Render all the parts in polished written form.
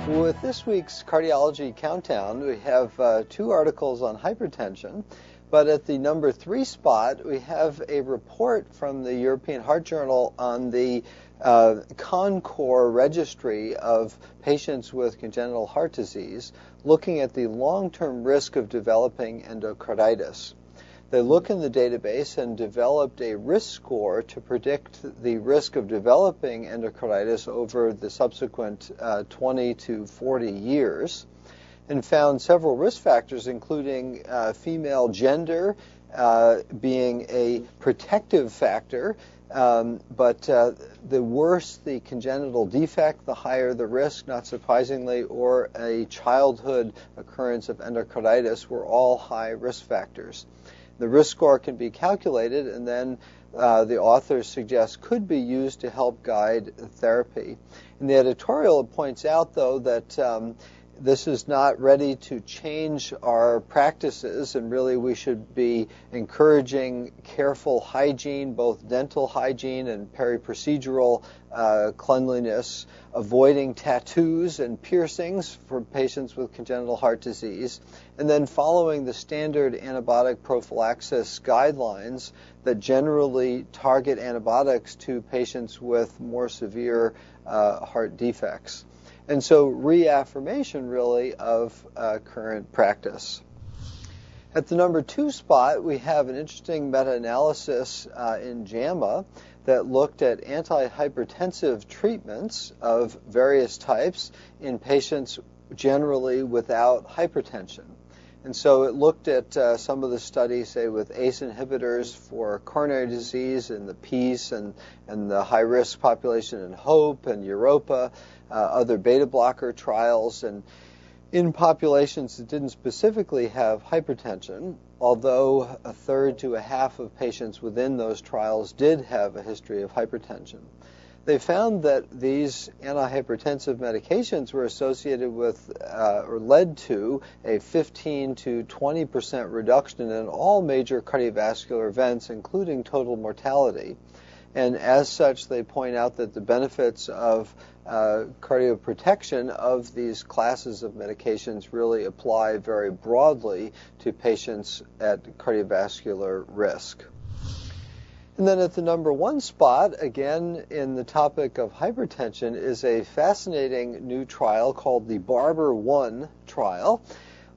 With this week's Cardiology Countdown, we have two articles on hypertension, but at the number 3 spot, we have a report from the European Heart Journal on the CONCOR registry of patients with congenital heart disease, looking at the long-term risk of developing endocarditis. They look in the database and developed a risk score to predict the risk of developing endocarditis over the subsequent 20 to 40 years, and found several risk factors, including female gender being a protective factor, but the worse the congenital defect, the higher the risk, not surprisingly, or a childhood occurrence of endocarditis were all high risk factors. The risk score can be calculated, and then the authors suggest could be used to help guide therapy. In the editorial, it points out, though, that this is not ready to change our practices, and really we should be encouraging careful hygiene, both dental hygiene and peri-procedural cleanliness, avoiding tattoos and piercings for patients with congenital heart disease, and then following the standard antibiotic prophylaxis guidelines that generally target antibiotics to patients with more severe heart defects. And so reaffirmation, really, of current practice. At the number 2 spot, we have an interesting meta-analysis in JAMA that looked at antihypertensive treatments of various types in patients generally without hypertension. And so it looked at some of the studies, say, with ACE inhibitors for coronary disease in the PEACE and the high-risk population in HOPE and Europa, other beta blocker trials, and in populations that didn't specifically have hypertension, although a third to a half of patients within those trials did have a history of hypertension. They found that these antihypertensive medications were associated with or led to a 15 to 20% reduction in all major cardiovascular events, including total mortality. And as such, they point out that the benefits of cardioprotection of these classes of medications really apply very broadly to patients at cardiovascular risk. And then at the number 1 spot, again in the topic of hypertension, is a fascinating new trial called the Barber 1 trial,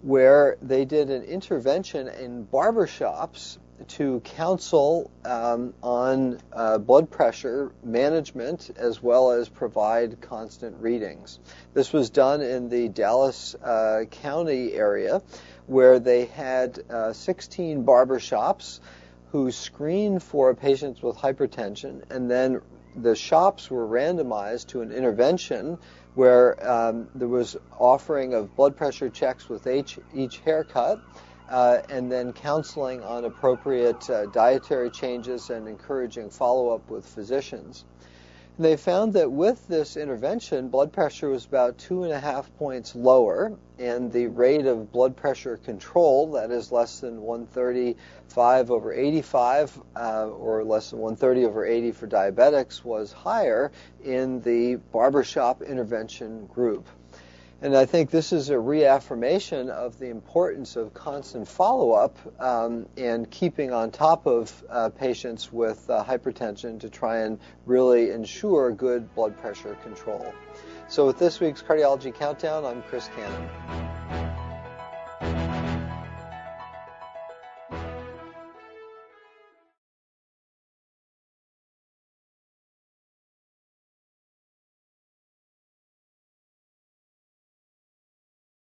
where they did an intervention in barbershops to counsel on blood pressure management as well as provide constant readings. This was done in the Dallas County area, where they had 16 barbershops who screened for patients with hypertension, and then the shops were randomized to an intervention where there was offering of blood pressure checks with each haircut, and then counseling on appropriate dietary changes and encouraging follow-up with physicians. And they found that with this intervention, blood pressure was about 2.5 points lower, and the rate of blood pressure control, that is less than 135/85 or less than 130/80 for diabetics, was higher in the barbershop intervention group. And I think this is a reaffirmation of the importance of constant follow-up and keeping on top of patients with hypertension to try and really ensure good blood pressure control. So with this week's Cardiology Countdown, I'm Chris Cannon.